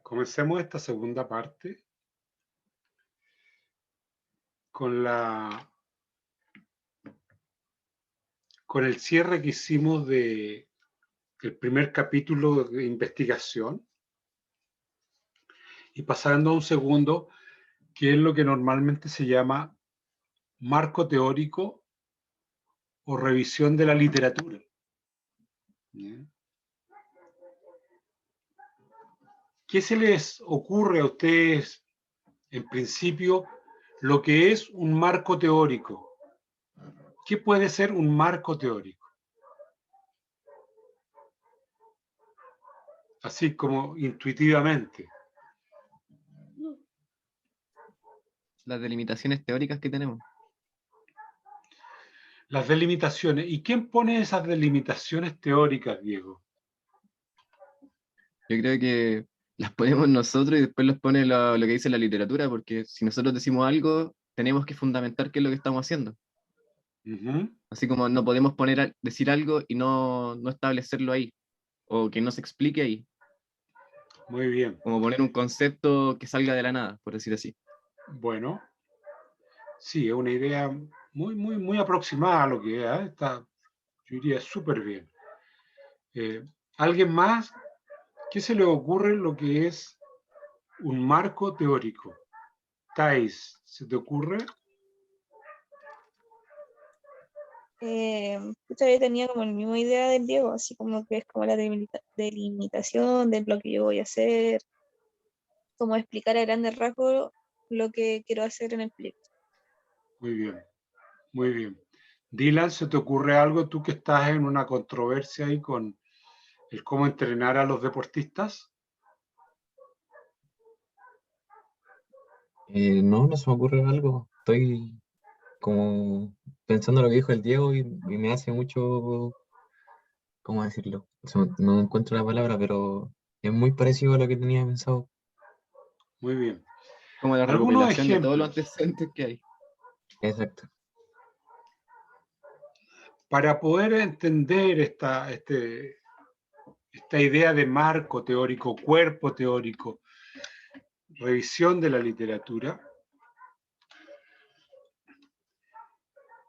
Comencemos esta segunda parte con el cierre que hicimos del primer capítulo de investigación y pasando a un segundo, que es lo que normalmente se llama marco teórico o revisión de la literatura. ¿Bien? ¿Qué se les ocurre a ustedes, en principio, lo que es un marco teórico? ¿Qué puede ser un marco teórico? Así como intuitivamente. Las delimitaciones teóricas que tenemos. Las delimitaciones. ¿Y quién pone esas delimitaciones teóricas, Diego? Yo creo que las ponemos nosotros y después los pone lo que dice la literatura, porque si nosotros decimos algo, tenemos que fundamentar qué es lo que estamos haciendo. Uh-huh. Así como no podemos decir algo y no establecerlo ahí, o que no se explique ahí, Muy bien. como poner un concepto que salga de la nada, por decir así. Bueno, sí, es una idea muy aproximada a lo que es. Está, yo diría, súper bien. ¿Alguien más? ¿Qué se le ocurre lo que es un marco teórico? Thais, ¿se te ocurre? Pucha, yo tenía como la misma idea del Diego, así como que es como la delimitación de lo que yo voy a hacer, como explicar a grandes rasgos lo que quiero hacer en el proyecto. Muy bien, muy bien. Dylan, ¿se te ocurre algo tú que estás en una controversia ahí con el cómo entrenar a los deportistas? No se me ocurre algo. Estoy como pensando lo que dijo el Diego y me hace mucho, ¿cómo decirlo? No encuentro la palabra, pero es muy parecido a lo que tenía pensado. Muy bien. Como la Algunos recopilación de todos los ejemplos antecedentes que hay. Exacto. para poder entender esta idea de marco teórico, cuerpo teórico, revisión de la literatura.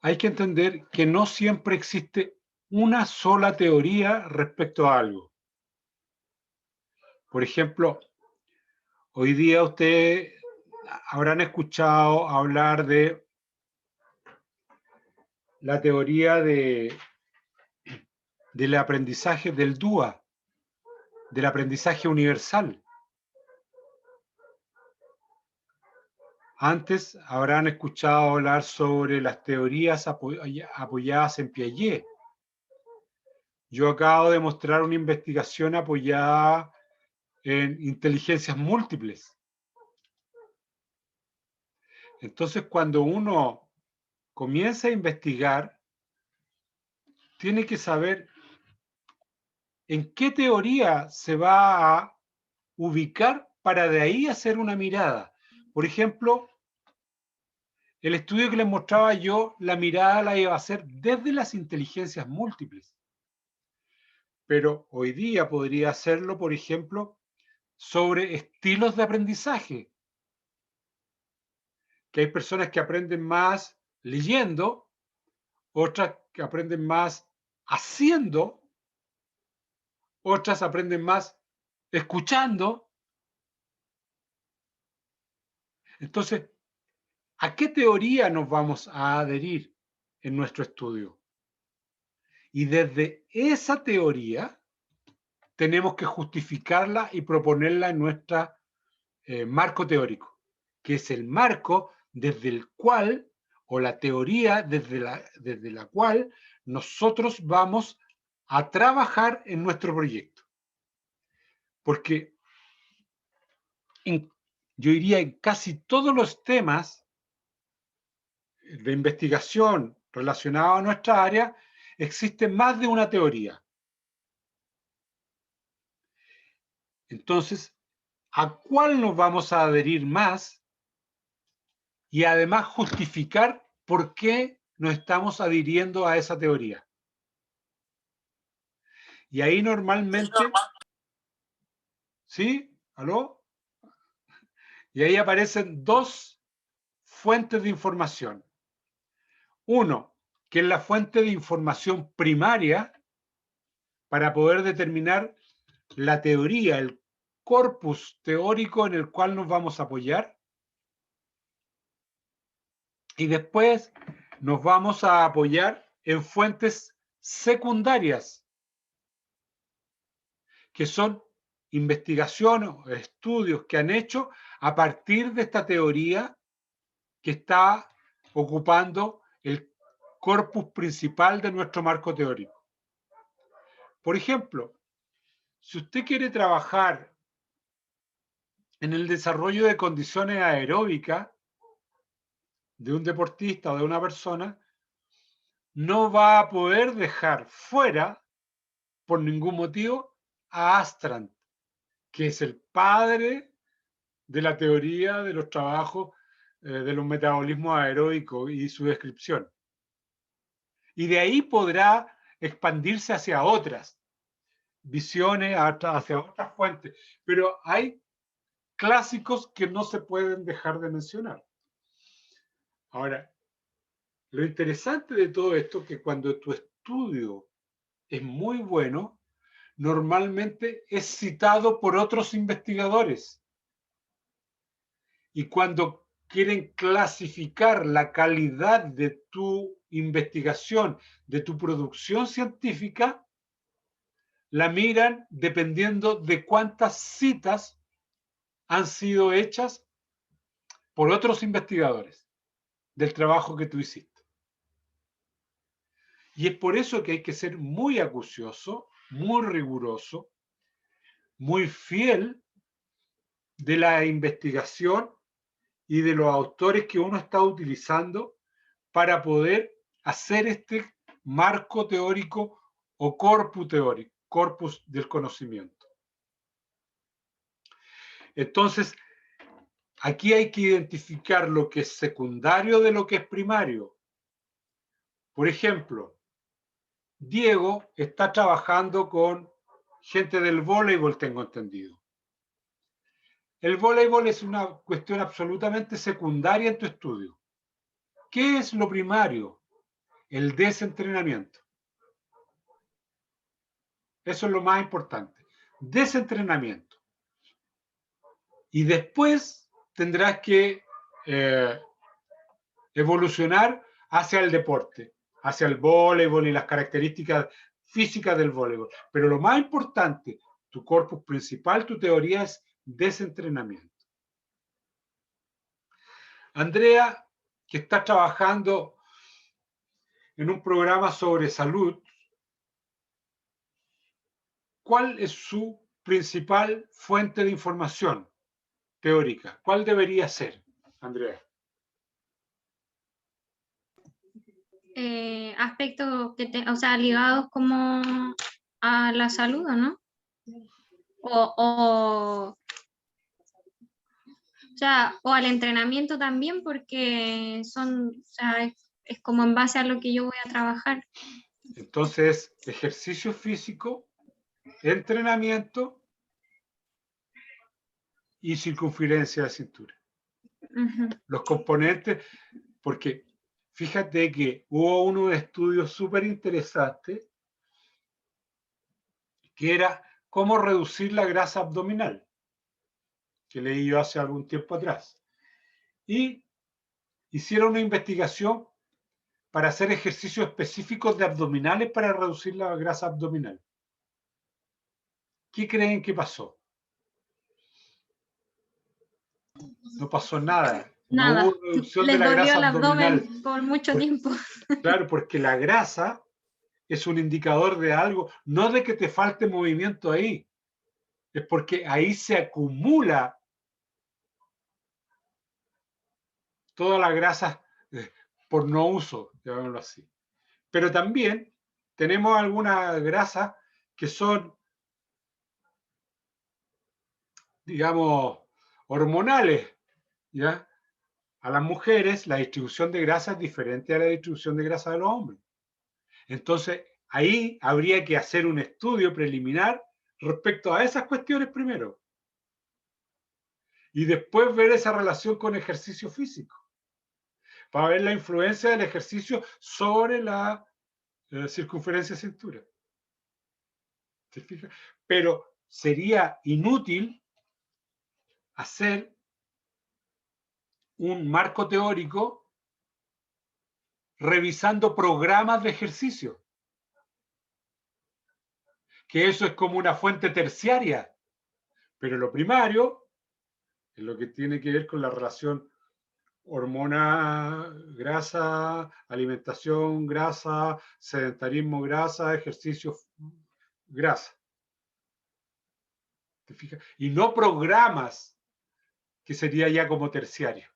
Hay que entender que no siempre existe una sola teoría respecto a algo. Por ejemplo, hoy día ustedes habrán escuchado hablar de la teoría del aprendizaje del DUA, del aprendizaje universal. Antes habrán escuchado hablar sobre las teorías apoyadas en Piaget. Yo acabo de mostrar una investigación apoyada en inteligencias múltiples. Entonces, cuando uno comienza a investigar, tiene que saber en qué teoría se va a ubicar para de ahí hacer una mirada. Por ejemplo, el estudio que les mostraba yo, la mirada la iba a hacer desde las inteligencias múltiples. Pero hoy día podría hacerlo, por ejemplo, sobre estilos de aprendizaje. Que hay personas que aprenden más leyendo, otras que aprenden más haciendo, otras aprenden más escuchando. Entonces, ¿a qué teoría nos vamos a adherir en nuestro estudio? Y desde esa teoría tenemos que justificarla y proponerla en nuestro marco teórico, que es el marco desde el cual, o la teoría desde la cual nosotros vamos a trabajar en nuestro proyecto. Porque yo diría en casi todos los temas de investigación relacionados a nuestra área, existe más de una teoría. Entonces, ¿a cuál nos vamos a adherir más? Y además justificar por qué nos estamos adhiriendo a esa teoría. Y ahí normalmente... ¿Sí? ¿Aló? Y ahí aparecen dos fuentes de información. Uno, que es la fuente de información primaria para poder determinar la teoría, el corpus teórico en el cual nos vamos a apoyar. Y después nos vamos a apoyar en fuentes secundarias, que son investigaciones o estudios que han hecho a partir de esta teoría que está ocupando el corpus principal de nuestro marco teórico. Por ejemplo, si usted quiere trabajar en el desarrollo de condiciones aeróbicas de un deportista o de una persona, no va a poder dejar fuera, por ningún motivo, a Astrand, que es el padre de la teoría de los trabajos de los metabolismos aeróbicos y su descripción. Y de ahí podrá expandirse hacia otras visiones, hacia otras fuentes. Pero hay clásicos que no se pueden dejar de mencionar. Ahora, lo interesante de todo esto es que cuando tu estudio es muy bueno, normalmente es citado por otros investigadores. Y cuando quieren clasificar la calidad de tu investigación, de tu producción científica, la miran dependiendo de cuántas citas han sido hechas por otros investigadores del trabajo que tú hiciste. Y es por eso que hay que ser muy acucioso, muy riguroso, muy fiel de la investigación y de los autores que uno está utilizando para poder hacer este marco teórico o corpus teórico, corpus del conocimiento. Entonces, aquí hay que identificar lo que es secundario de lo que es primario. Por ejemplo, Diego está trabajando con gente del voleibol, tengo entendido. El voleibol es una cuestión absolutamente secundaria en tu estudio. ¿Qué es lo primario? El desentrenamiento. Eso es lo más importante. Desentrenamiento. Y después tendrás que evolucionar hacia el deporte, hacia el voleibol y las características físicas del voleibol. Pero lo más importante, tu corpus principal, tu teoría es desentrenamiento. Andrea, que está trabajando en un programa sobre salud, ¿cuál es su principal fuente de información teórica? ¿Cuál debería ser, Andrea? Aspectos que o sea, ligados como a la salud, ¿no? O sea, o al entrenamiento también, porque son, o sea, es como en base a lo que yo voy a trabajar. Entonces, ejercicio físico, entrenamiento y circunferencia de cintura. Los componentes, porque fíjate que hubo unos estudios súper interesantes que era cómo reducir la grasa abdominal, que leí yo hace algún tiempo atrás. Y hicieron una investigación para hacer ejercicios específicos de abdominales para reducir la grasa abdominal. ¿Qué creen que pasó? No pasó nada. Nada. No hubo reducción Les de la dolió grasa el abdomen abdominal. por mucho tiempo. Claro, porque la grasa es un indicador de algo, no de que te falte movimiento ahí, es porque ahí se acumula toda la grasa por no uso, llamémoslo así. Pero también tenemos algunas grasas que son, digamos, hormonales, ¿ya? A las mujeres la distribución de grasa es diferente a la distribución de grasa de los hombres. Entonces, ahí habría que hacer un estudio preliminar respecto a esas cuestiones primero. y después ver esa relación con ejercicio físico, para ver la influencia del ejercicio sobre la circunferencia de cintura. ¿Se fija? Pero sería inútil hacer un marco teórico revisando programas de ejercicio, que eso es como una fuente terciaria, pero lo primario es lo que tiene que ver con la relación hormona, grasa, alimentación, grasa, sedentarismo, grasa, ejercicio, grasa. ¿Te fijas? Y no programas, que sería ya como terciario.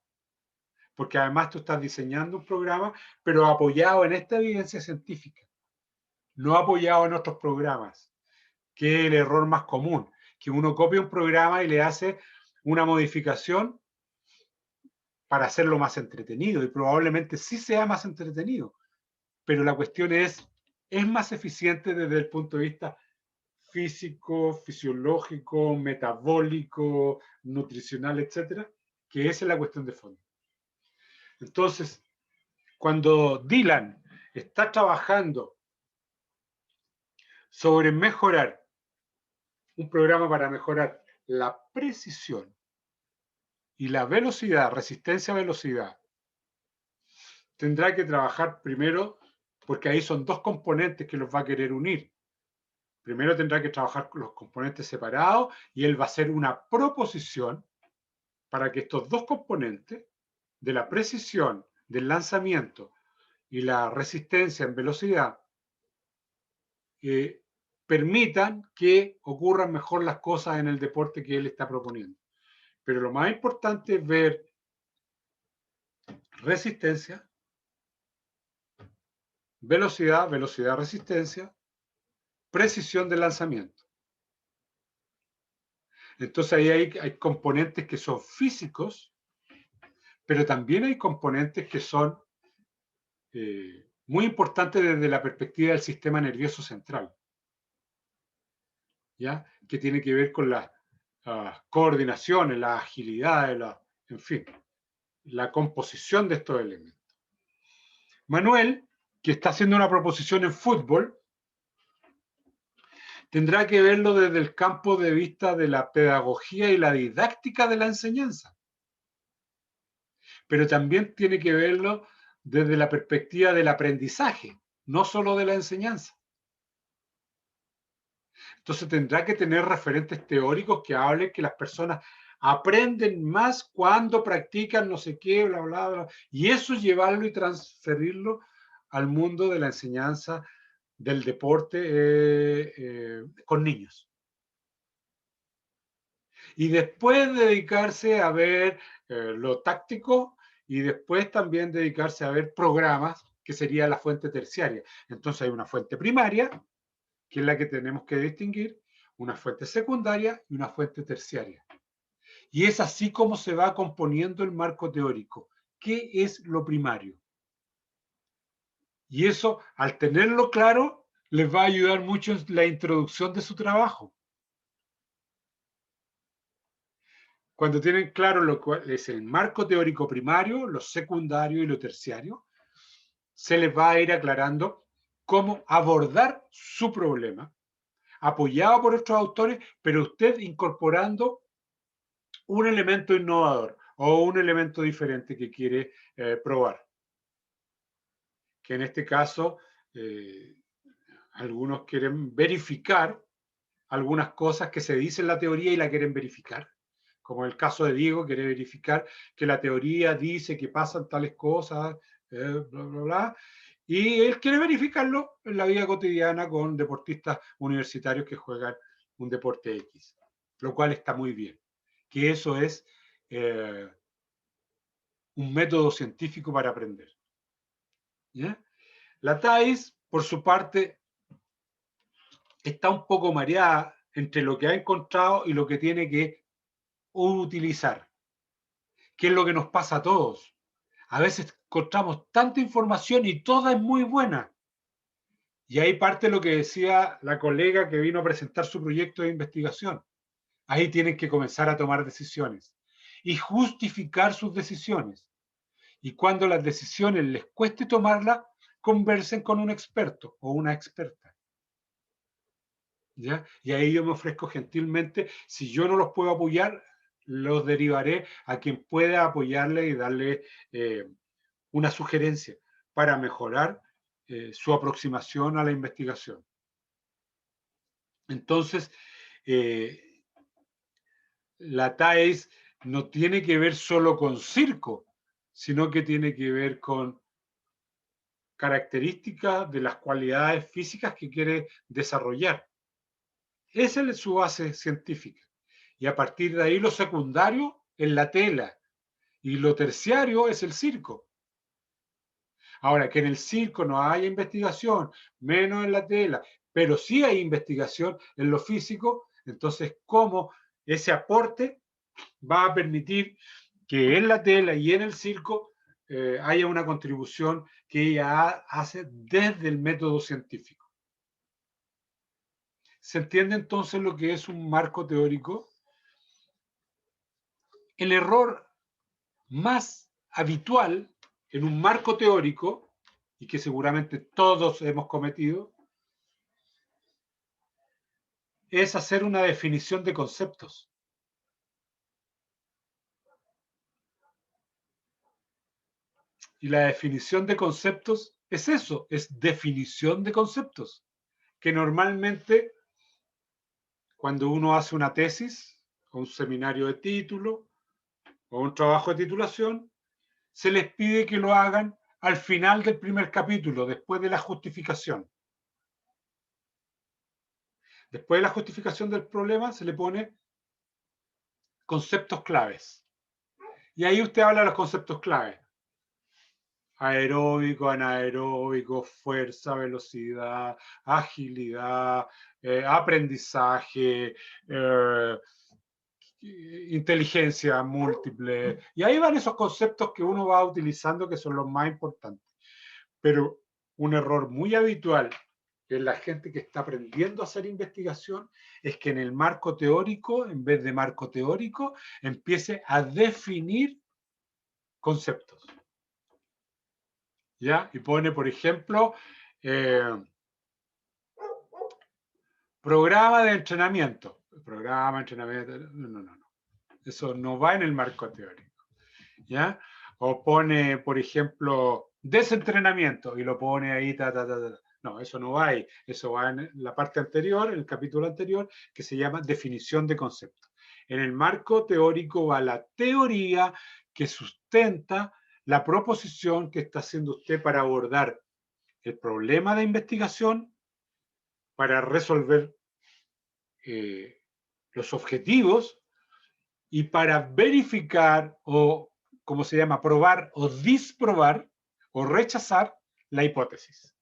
Porque además tú estás diseñando un programa, pero apoyado en esta evidencia científica, no apoyado en otros programas, que es el error más común, que uno copia un programa y le hace una modificación para hacerlo más entretenido, y probablemente sí sea más entretenido, pero la cuestión es más eficiente desde el punto de vista físico, fisiológico, metabólico, nutricional, etcétera, que esa es la cuestión de fondo. Entonces, cuando Dylan está trabajando sobre mejorar un programa para mejorar la precisión y la velocidad, resistencia a velocidad, tendrá que trabajar primero, porque ahí son dos componentes que los va a querer unir. Primero tendrá que trabajar con los componentes separados y él va a hacer una proposición para que estos dos componentes de la precisión del lanzamiento y la resistencia en velocidad permitan que ocurran mejor las cosas en el deporte que él está proponiendo. Pero lo más importante es ver resistencia, velocidad, velocidad, resistencia, precisión del lanzamiento. Entonces ahí hay componentes que son físicos, pero también hay componentes que son muy importantes desde la perspectiva del sistema nervioso central, ¿ya? Que tiene que ver con las coordinaciones, la agilidad, en fin, la composición de estos elementos. Manuel, que está haciendo una proposición en fútbol, tendrá que verlo desde el campo de vista de la pedagogía y la didáctica de la enseñanza. Pero también tiene que verlo desde la perspectiva del aprendizaje, no solo de la enseñanza. Entonces tendrá que tener referentes teóricos que hablen que las personas aprenden más cuando practican no sé qué, bla, bla, bla, y eso llevarlo y transferirlo al mundo de la enseñanza del deporte con niños. Y después dedicarse a ver lo táctico y después también dedicarse a ver programas, que sería la fuente terciaria. Entonces hay una fuente primaria, que es la que tenemos que distinguir, una fuente secundaria y una fuente terciaria. Y es así como se va componiendo el marco teórico. ¿Qué es lo primario? Y eso, al tenerlo claro, les va a ayudar mucho en la introducción de su trabajo. Cuando tienen claro lo cual es el marco teórico primario, lo secundario y lo terciario, se les va a ir aclarando cómo abordar su problema, apoyado por otros autores, pero usted incorporando un elemento innovador o un elemento diferente que quiere probar. Que en este caso, algunos quieren verificar algunas cosas que se dicen en la teoría y la quieren verificar. Como el caso de Diego, quiere verificar que la teoría dice que pasan tales cosas, bla, bla, bla. Y él quiere verificarlo en la vida cotidiana con deportistas universitarios que juegan un deporte X, lo cual está muy bien. Que eso es un método científico para aprender. ¿Ya? La Thais, por su parte, está un poco mareada entre lo que ha encontrado y lo que tiene que utilizar. ¿Qué es lo que nos pasa a todos? A veces encontramos tanta información y toda es muy buena. Y ahí parte lo que decía la colega que vino a presentar su proyecto de investigación. Ahí tienen que comenzar a tomar decisiones. y justificar sus decisiones. Y cuando las decisiones les cueste tomarlas, conversen con un experto o una experta. ¿Ya? Y ahí yo me ofrezco gentilmente, si yo no los puedo apoyar, los derivaré a quien pueda apoyarle y darle una sugerencia para mejorar su aproximación a la investigación. Entonces, la TAES no tiene que ver solo con circo, sino que tiene que ver con características de las cualidades físicas que quiere desarrollar. Esa es su base científica. Y a partir de ahí lo secundario es la tela y lo terciario es el circo. Ahora, que en el circo no haya investigación, menos en la tela, pero sí hay investigación en lo físico, entonces, ¿cómo ese aporte va a permitir que en la tela y en el circo haya una contribución que ella hace desde el método científico? ¿Se entiende entonces lo que es un marco teórico? El error más habitual en un marco teórico, y que seguramente todos hemos cometido, es hacer una definición de conceptos. Y la definición de conceptos es eso, es definición de conceptos, que normalmente cuando uno hace una tesis, o un seminario de título, o un trabajo de titulación, se les pide que lo hagan al final del primer capítulo, después de la justificación. Después de la justificación del problema se le pone conceptos claves. Y ahí usted habla de los conceptos claves. Aeróbico, anaeróbico, fuerza, velocidad, agilidad, aprendizaje, inteligencia múltiple. Y ahí van esos conceptos que uno va utilizando que son los más importantes. Pero un error muy habitual en la gente que está aprendiendo a hacer investigación es que en el marco teórico, en vez de marco teórico, empiece a definir conceptos. ¿Ya? Y pone, por ejemplo, programa de entrenamiento. Programa de entrenamiento. No. Eso no va en el marco teórico. ¿Ya? O pone, por ejemplo, desentrenamiento y lo pone ahí, No, eso no va ahí. Eso va en la parte anterior, en el capítulo anterior, que se llama definición de concepto. En el marco teórico va la teoría que sustenta la proposición que está haciendo usted para abordar el problema de investigación, para resolver los objetivos y para verificar o, como se llama, probar o disprobar o rechazar la hipótesis.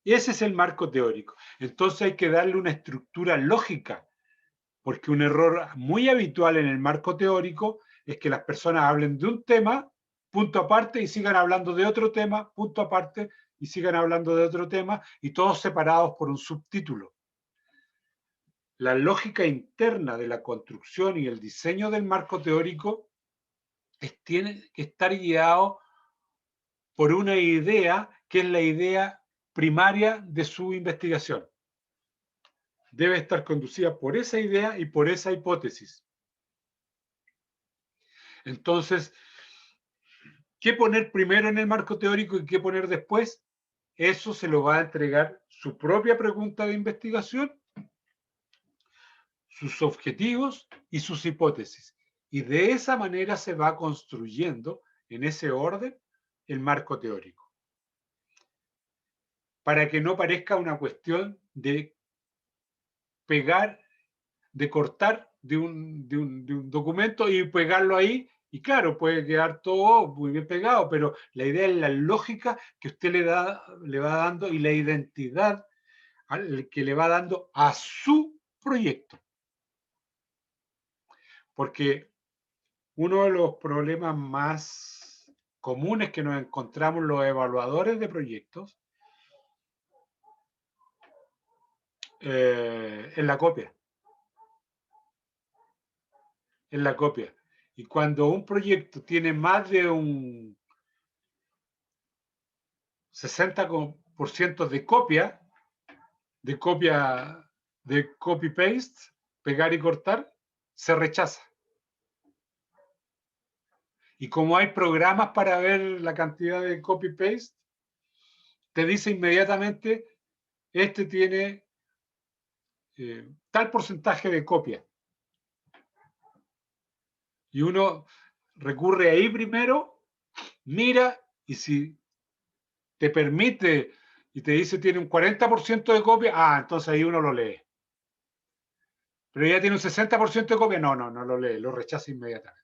Ese es el marco teórico. Entonces hay que darle una estructura lógica, porque un error muy habitual en el marco teórico es que las personas hablen de un tema, punto aparte, y sigan hablando de otro tema, punto aparte, y sigan hablando de otro tema, y todos separados por un subtítulo. La lógica interna de la construcción y el diseño del marco teórico tiene que estar guiado por una idea que es la idea primaria de su investigación. Debe estar conducida por esa idea y por esa hipótesis. Entonces, ¿qué poner primero en el marco teórico y qué poner después? Eso se lo va a entregar su propia pregunta de investigación, sus objetivos y sus hipótesis. Y de esa manera se va construyendo, en ese orden, el marco teórico. Para que no parezca una cuestión de pegar, de cortar de un documento y pegarlo ahí, y claro, puede quedar todo muy bien pegado, pero la idea es la lógica que usted le va dando y la identidad que le va dando a su proyecto. Porque uno de los problemas más comunes que nos encontramos los evaluadores de proyectos es la copia. en la copia. Y cuando un proyecto tiene más de un 60% de copia, de copy-paste, pegar y cortar, se rechaza. Y como hay programas para ver la cantidad de copy-paste, te dice inmediatamente, este tiene tal porcentaje de copia. Y uno recurre ahí primero, mira, y si te permite y te dice tiene un 40% de copia, entonces ahí uno lo lee. Pero ya tiene un 60% de copia, no lo lee, lo rechaza inmediatamente.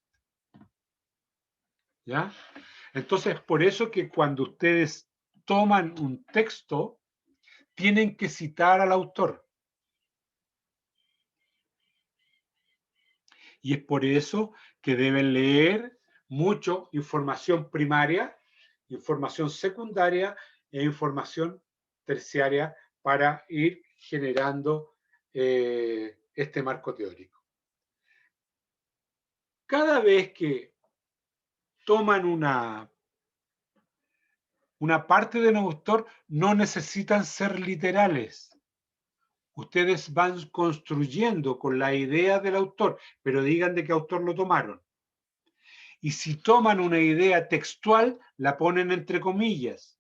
¿Ya? Entonces, por eso que cuando ustedes toman un texto, tienen que citar al autor. Y es por eso que deben leer mucho información primaria, información secundaria e información terciaria para ir generando este marco teórico. Cada vez que toman una parte de un autor, no necesitan ser literales. Ustedes van construyendo con la idea del autor, pero digan de qué autor lo tomaron. Y si toman una idea textual, la ponen entre comillas,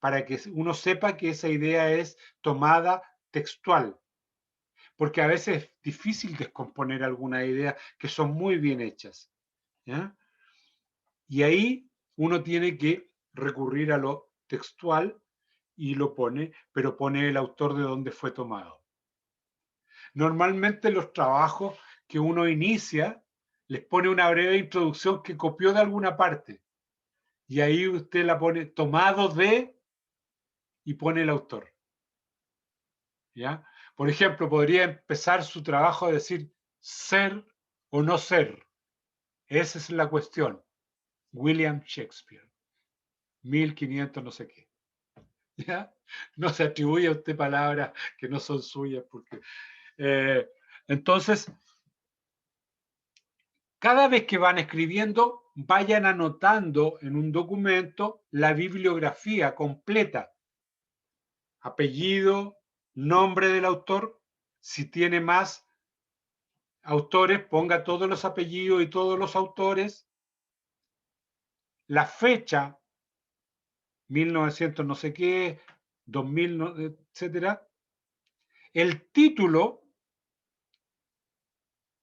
para que uno sepa que esa idea es tomada textual. Porque a veces es difícil descomponer algunas ideas que son muy bien hechas. ¿Ya? Y ahí uno tiene que recurrir a lo textual y lo pone, pero pone el autor de dónde fue tomado. Normalmente los trabajos que uno inicia les pone una breve introducción que copió de alguna parte. Y ahí usted la pone tomado de y pone el autor. ¿Ya? Por ejemplo, podría empezar su trabajo a decir ser o no ser. Esa es la cuestión. William Shakespeare, 1500 no sé qué. ¿Ya? No se atribuye a usted palabras que no son suyas. Porque, entonces, cada vez que van escribiendo, vayan anotando en un documento la bibliografía completa. Apellido, nombre del autor. Si tiene más autores, ponga todos los apellidos y todos los autores. La fecha, 1900 no sé qué, 2000, etcétera. El título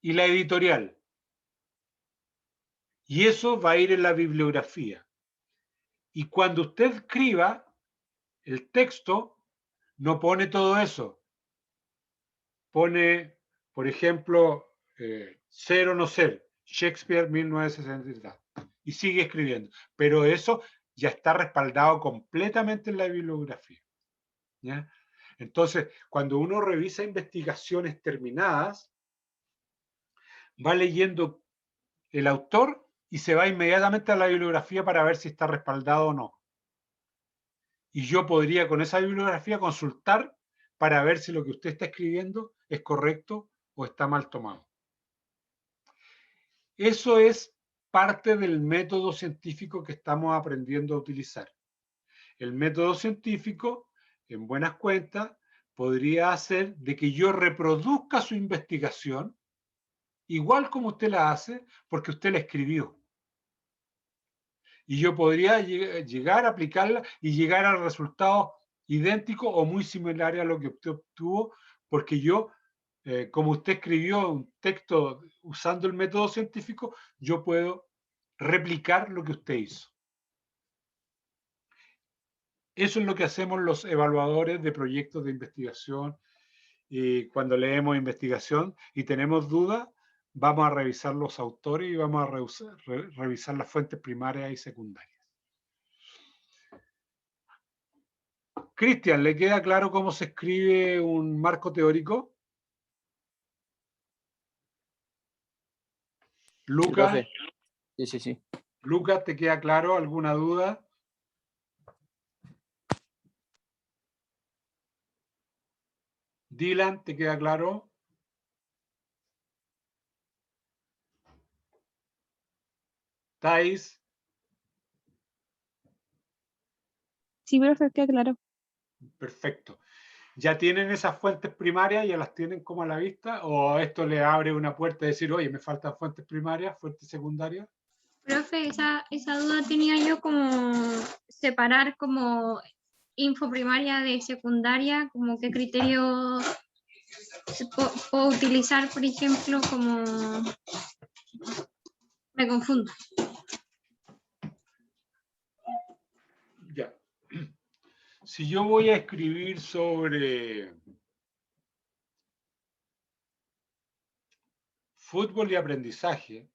y la editorial. Y eso va a ir en la bibliografía. Y cuando usted escriba el texto, no pone todo eso. Pone, por ejemplo, ser o no ser, Shakespeare 1963. Y sigue escribiendo. Pero eso ya está respaldado completamente en la bibliografía. ¿Ya? Entonces, cuando uno revisa investigaciones terminadas, va leyendo el autor y se va inmediatamente a la bibliografía para ver si está respaldado o no. Y yo podría con esa bibliografía consultar para ver si lo que usted está escribiendo es correcto o está mal tomado. Eso es parte del método científico que estamos aprendiendo a utilizar. El método científico, en buenas cuentas, podría hacer de que yo reproduzca su investigación igual como usted la hace porque usted la escribió. Y yo podría llegar a aplicarla y llegar al resultado idéntico o muy similar a lo que usted obtuvo, porque yo, como usted escribió un texto usando el método científico, yo puedo replicar lo que usted hizo. Eso es lo que hacemos los evaluadores de proyectos de investigación. Y cuando leemos investigación y tenemos dudas, vamos a revisar los autores y vamos a revisar las fuentes primarias y secundarias. Cristian, ¿le queda claro cómo se escribe un marco teórico? Lucas, Sí. Lucas, ¿te queda claro? ¿Alguna duda? Dylan, ¿te queda claro? Thais, Sí, profe, queda claro. perfecto. ¿Ya tienen esas fuentes primarias? ¿Ya las tienen como a la vista? ¿O esto le abre una puerta de decir, oye, me faltan fuentes primarias, fuentes secundarias? Profe, esa duda tenía yo, como separar como info primaria de secundaria, como qué criterio puedo utilizar, por ejemplo, como me confundo. Ya. Si yo voy a escribir sobre fútbol y aprendizaje,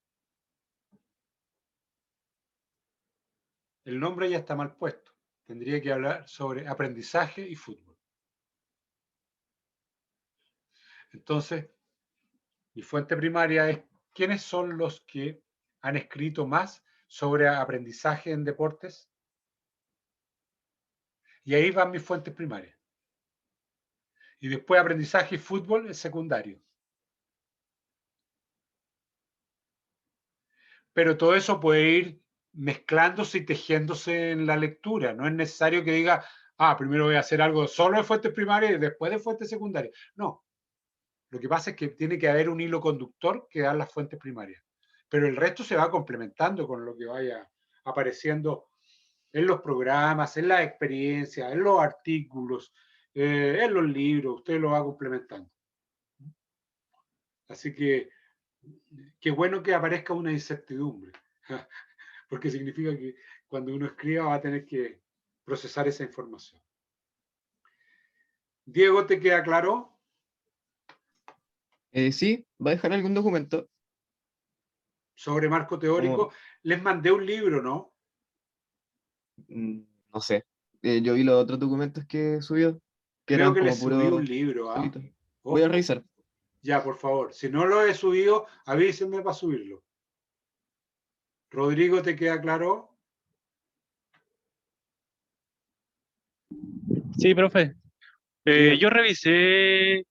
el nombre ya está mal puesto. Tendría que hablar sobre aprendizaje y fútbol. Entonces, mi fuente primaria es quiénes son los que han escrito más sobre aprendizaje en deportes. Y ahí van mis fuentes primarias. Y después aprendizaje y fútbol es secundario. Pero todo eso puede ir mezclándose y tejiéndose en la lectura. No es necesario que diga, primero voy a hacer algo solo de fuentes primarias y después de fuentes secundarias. No. Lo que pasa es que tiene que haber un hilo conductor que dan las fuentes primarias. Pero el resto se va complementando con lo que vaya apareciendo en los programas, en las experiencias, en los artículos, en los libros. Usted lo va complementando. Así que qué bueno que aparezca una incertidumbre, porque significa que cuando uno escriba va a tener que procesar esa información. Diego, ¿te queda claro? Sí, va a dejar algún documento. Sobre marco teórico. Les mandé un libro, ¿no? No sé. Yo vi los otros documentos que subió, que Creo eran que como les subí puros un libro. solitos. Voy a Ojo. revisar. Ya, por favor. Si no lo he subido, avísenme para subirlo. Rodrigo, ¿te queda claro? Sí, profe. Bien. Yo revisé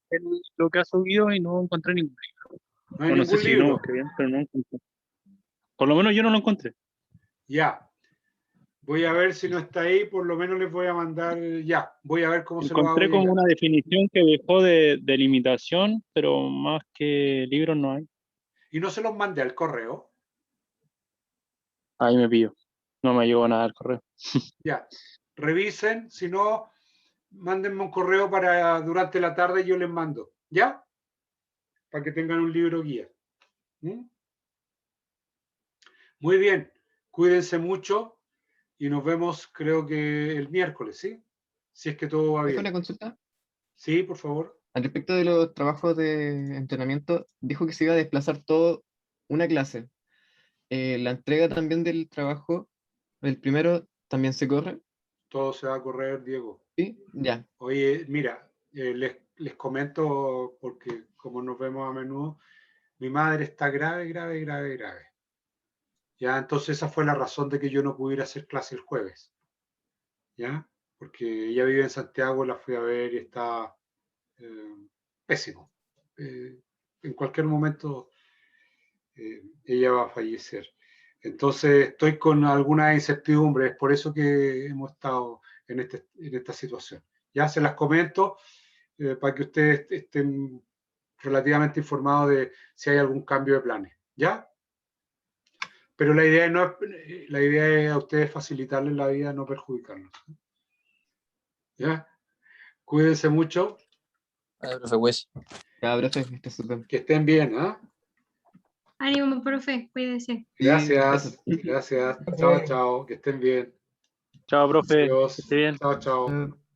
lo que ha subido y no encontré ningún libro. No hay O no sé ningún si libro. no, que bien, pero no encontré. Por lo menos yo no lo encontré. Ya. Voy a ver si no está ahí, por lo menos les voy a mandar, ya, voy a ver cómo se lo hago Encontré como llegar. una definición que dejó de limitación, pero más que libros no hay. Y no se los mandé al correo. Ahí me pillo. No me llegó nada al correo. Ya, revisen, si no, mándenme un correo para durante la tarde yo les mando, ¿ya? Para que tengan un libro guía. ¿Mm? Muy bien, cuídense mucho y nos vemos creo que el miércoles, ¿sí? Si es que todo va ¿Dejo una bien. consulta? Sí, por favor. Al respecto de los trabajos de entrenamiento, dijo que se iba a desplazar todo una clase. La entrega también del trabajo, el primero, también se corre. Todo se va a correr, Diego. Sí, ya. Oye, mira, les comento porque como nos vemos a menudo, mi madre está grave, grave, grave, grave. Ya, entonces esa fue la razón de que yo no pudiera hacer clase el jueves. ¿Ya? Porque ella vive en Santiago, la fui a ver y está pésimo. En cualquier momento ella va a fallecer. Entonces estoy con alguna incertidumbre, es por eso que hemos estado en esta situación. Ya se las comento para que ustedes estén relativamente informados de si hay algún cambio de planes. ¿Ya? Pero la idea, la idea es a ustedes facilitarles la vida, no perjudicarlos. ¿Ya? Cuídense mucho. Profe Wes. Ya, profe, está súper. Que estén bien. ¿Ah? Ánimo, profe, cuídese. Gracias. Gracias. Chao, chao. Que estén bien. Chao, profe. Que Adiós. esté bien. Chao, chao.